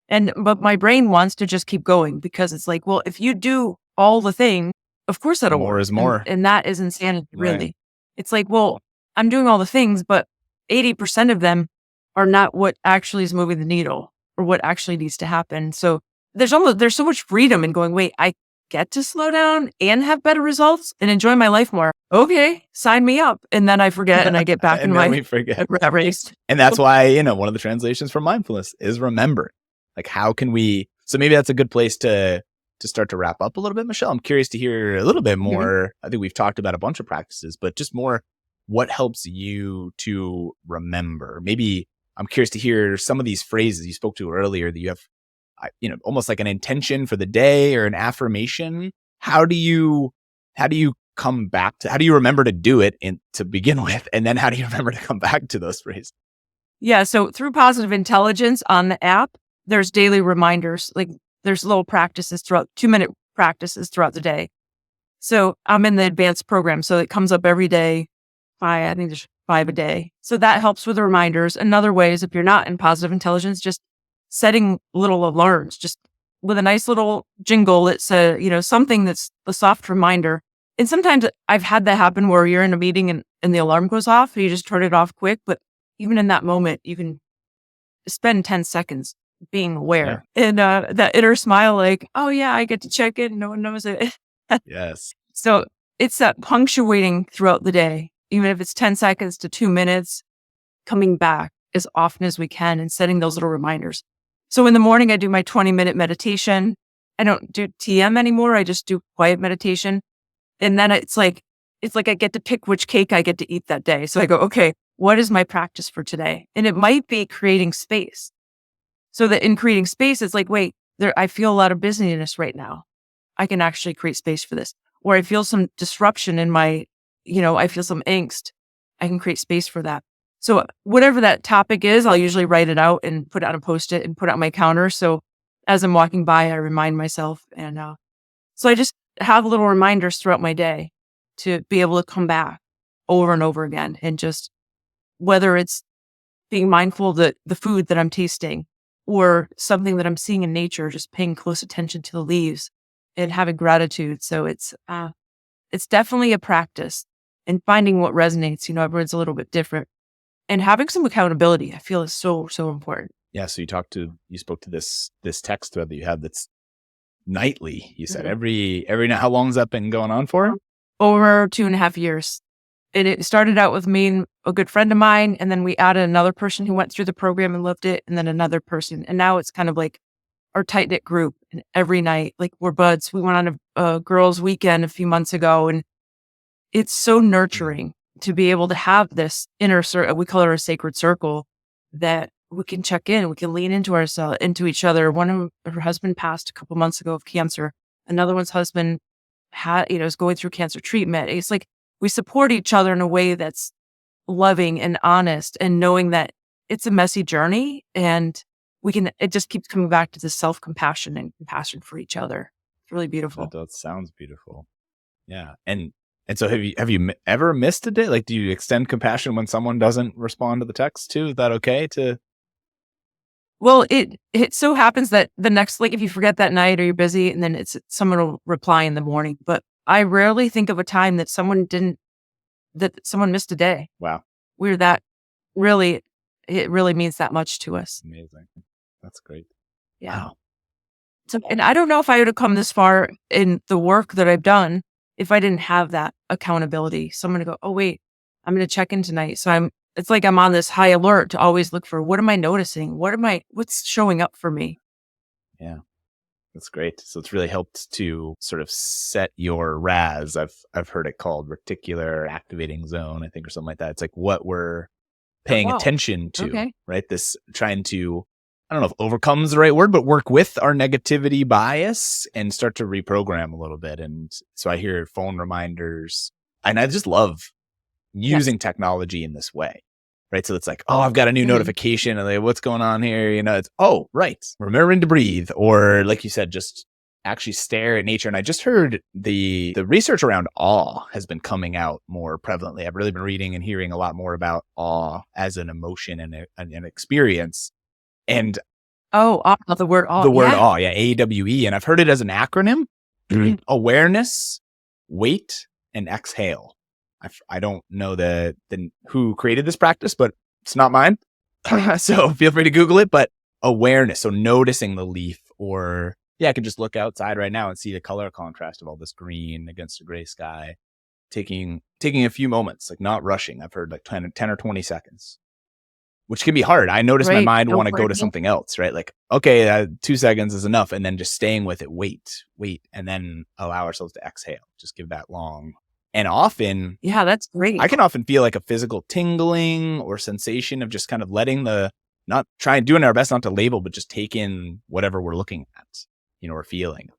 But my brain wants to just keep going because it's like, well, if you do all the things, of course that'll work. More is more. And that is insanity, really. Right. It's like, well, I'm doing all the things, but 80% of them are not what actually is moving the needle or what actually needs to happen. So there's so much freedom in going, wait, I get to slow down and have better results and enjoy my life more. Okay, sign me up. And then I forget and I get back in my rat race. And that's why, one of the translations for mindfulness is remember. Like, how can we, so maybe that's a good place to start to wrap up a little bit, Michelle. I'm curious to hear a little bit more. I think we've talked about a bunch of practices, but just more, what helps you to remember? Maybe I'm curious to hear some of these phrases you spoke to earlier that you have, almost like an intention for the day or an affirmation. How do you come back to, how do you remember to do it to begin with? And then how do you remember to come back to those phrases? Yeah. So through Positive Intelligence on the app, there's daily reminders. Like there's little practices 2-minute practices throughout the day. So I'm in the advanced program. So it comes up every day. I think there's 5 a day. So that helps with the reminders. Another way is if you're not in Positive Intelligence, just setting little alarms, just with a nice little jingle that says, something that's a soft reminder. And sometimes I've had that happen where you're in a meeting and the alarm goes off and you just turn it off quick. But even in that moment, you can spend 10 seconds being aware and that inner smile, like, oh yeah, I get to check in. No one knows it. Yes. So it's that punctuating throughout the day, even if it's 10 seconds to 2 minutes, coming back as often as we can and setting those little reminders. So in the morning, I do my 20-minute meditation. I don't do TM anymore. I just do quiet meditation. And then it's like I get to pick which cake I get to eat that day. So I go, okay, what is my practice for today? And it might be creating space. So that in creating space, it's like, wait, I feel a lot of busyness right now. I can actually create space for this. Or I feel some disruption in my, I feel some angst. I can create space for that. So whatever that topic is, I'll usually write it out and put it on a Post-it and put it on my counter. So as I'm walking by, I remind myself. And so I just have little reminders throughout my day to be able to come back over and over again. And just whether it's being mindful of the food that I'm tasting or something that I'm seeing in nature, just paying close attention to the leaves and having gratitude. So it's definitely a practice and finding what resonates. Everyone's a little bit different. And having some accountability, I feel, is so, so important. Yeah. So you spoke to this text thread that you had that's nightly. You said every night. How long has that been going on for? Over 2.5 years. And it started out with me and a good friend of mine. And then we added another person who went through the program and loved it. And then another person. And now it's kind of like our tight knit group. And every night, like, we're buds. We went on a girls' weekend a few months ago. And it's so nurturing to be able to have this inner circle. We call it our sacred circle, that we can check in, we can lean into each other. One of her husband passed a couple months ago of cancer. Another one's husband is going through cancer treatment. It's like we support each other in a way that's loving and honest, and knowing that it's a messy journey, and it just keeps coming back to the self-compassion and compassion for each other. It's really beautiful. That sounds beautiful. Yeah. And so have you ever missed a day? Like, do you extend compassion when someone doesn't respond to the text too? Is that okay to? Well, it so happens that the next, like, if you forget that night or you're busy, and then someone will reply in the morning. But I rarely think of a time that someone missed a day. Wow. It really means that much to us. Amazing. That's great. Yeah. Wow. So, and I don't know if I would have come this far in the work that I've done if I didn't have that accountability. Someone to go, oh wait, I'm going to check in tonight. So it's like I'm on this high alert to always look for, what am I noticing? What's showing up for me? Yeah, that's great. So it's really helped to sort of set your RAS. I've heard it called reticular activating zone, I think, or something like that. It's like what we're paying attention to, right? This trying to, I don't know if overcome is the right word, but work with our negativity bias and start to reprogram a little bit. And so I hear phone reminders, and I just love using technology in this way, right? So it's like, oh, I've got a new notification, and like, what's going on here? It's, oh, right, remembering to breathe, or like you said, just actually stare at nature. And I just heard the research around awe has been coming out more prevalently. I've really been reading and hearing a lot more about awe as an emotion and an experience. And the word awe. The word awe, AWE. And I've heard it as an acronym: awareness, wait, and exhale. I don't know who created this practice, but it's not mine. So feel free to Google it. But awareness, so noticing the leaf, or I can just look outside right now and see the color contrast of all this green against a gray sky. Taking a few moments, like not rushing. I've heard like 10 or 20 seconds. Which can be hard. I notice my mind want to go to something else, right? Like, okay, 2 seconds is enough. And then just staying with it, wait, and then allow ourselves to exhale. Just give that long. And often, that's great. I can often feel like a physical tingling or sensation of just kind of letting doing our best not to label, but just take in whatever we're looking at, or feeling.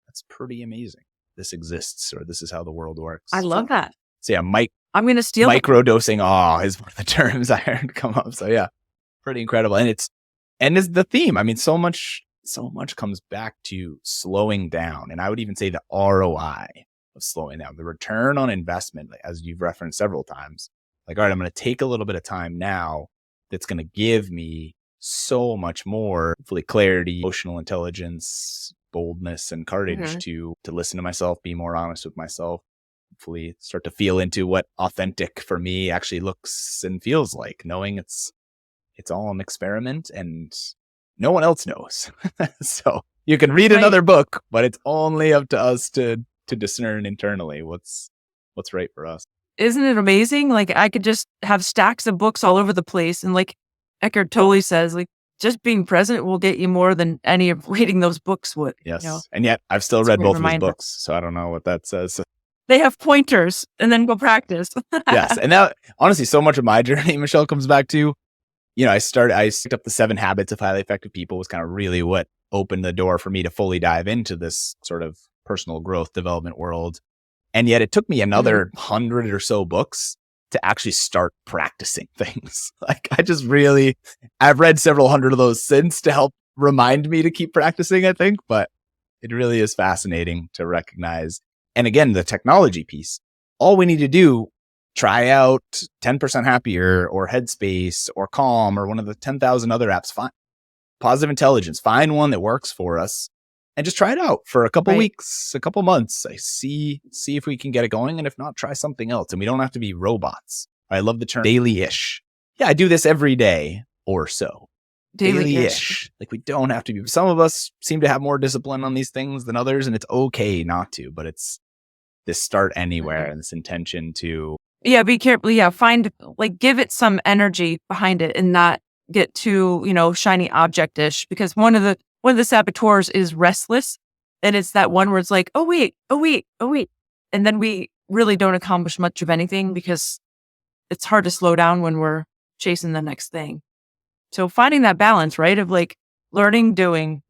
That's pretty amazing. This exists, or this is how the world works. I love that. So I'm going to steal microdosing awe is one of the terms I heard come up. So pretty incredible. And it's the theme. I mean, so much comes back to slowing down. And I would even say the ROI of slowing down, the return on investment, as you've referenced several times. Like, all right, I'm going to take a little bit of time now that's going to give me so much more, hopefully clarity, emotional intelligence, boldness, and courage Mhm. to listen to myself, be more honest with myself, hopefully start to feel into what authentic for me actually looks and feels like, knowing it's all an experiment and no one else knows. So you can read Right. another book, but it's only up to us to discern internally what's right for us. Isn't it amazing? Like, I could just have stacks of books all over the place, and like Eckhart Tolle says, like, just being present will get you more than any of reading those books would, Yes. And yet I've still It's a read great both of his reminder. books, so I don't know what that says. They have pointers, and then go practice. Yes. And now, honestly, so much of my journey, Michelle, comes back to, I picked up the 7 Habits of Highly Effective People was kind of really what opened the door for me to fully dive into this sort of personal growth development world. And yet it took me another 100 or so books to actually start practicing things. Like I've read several hundred of those since to help remind me to keep practicing, I think, but it really is fascinating to recognize. And again, the technology piece, all we need to do, try out 10% Happier or Headspace or Calm or one of the 10,000 other apps. Find Positive Intelligence, find one that works for us and just try it out for a couple weeks, a couple months. I see if we can get it going. And if not, try something else. And we don't have to be robots. I love the term daily-ish. Yeah, I do this every day or so. Daily-ish. Like we don't have to be. Some of us seem to have more discipline on these things than others, and it's okay not to, but it's this start anywhere and this intention to. Yeah, be careful. Yeah, give it some energy behind it and not get too, shiny object-ish, because one of the saboteurs is restless. And it's that one where it's like, oh wait. And then we really don't accomplish much of anything because it's hard to slow down when we're chasing the next thing. So finding that balance, right? Of like learning, doing,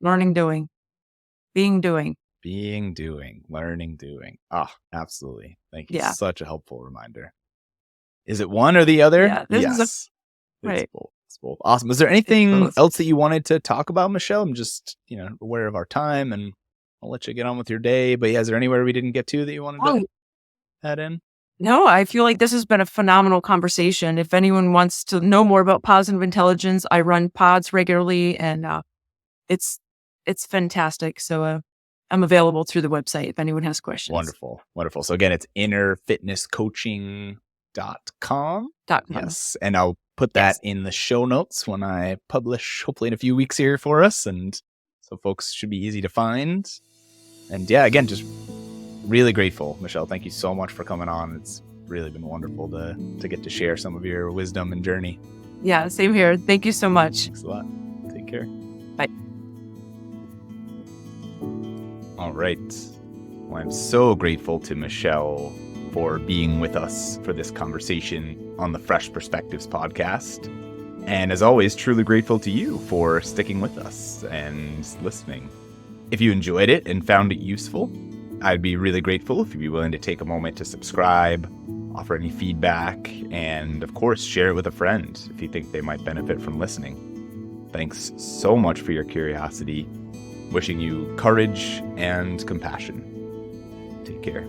being, doing. Learning, doing. Ah, absolutely. Thank you. Yeah. Such a helpful reminder. Is it one or the other? Yeah, Yes. Right. It's both. Awesome. Was there anything else that you wanted to talk about, Michelle? I'm just, aware of our time and I'll let you get on with your day. But yeah, is there anywhere we didn't get to that you wanted to add in? No, I feel like this has been a phenomenal conversation. If anyone wants to know more about positive intelligence, I run pods regularly and it's fantastic. So I'm available through the website if anyone has questions. Wonderful. So again, it's innerfitnesscoaching.com. Yes. And I'll put that in the show notes when I publish, hopefully in a few weeks here for us. And so folks should be easy to find. And yeah, again, just really grateful, Michelle. Thank you so much for coming on. It's really been wonderful to get to share some of your wisdom and journey. Yeah, same here. Thank you so much. Thanks a lot. Take care. Bye. All right. Well, I'm so grateful to Michelle for being with us for this conversation on the Fresh Perspectives podcast. And as always, truly grateful to you for sticking with us and listening. If you enjoyed it and found it useful, I'd be really grateful if you'd be willing to take a moment to subscribe, offer any feedback, and of course, share it with a friend if you think they might benefit from listening. Thanks so much for your curiosity. Wishing you courage and compassion. Take care.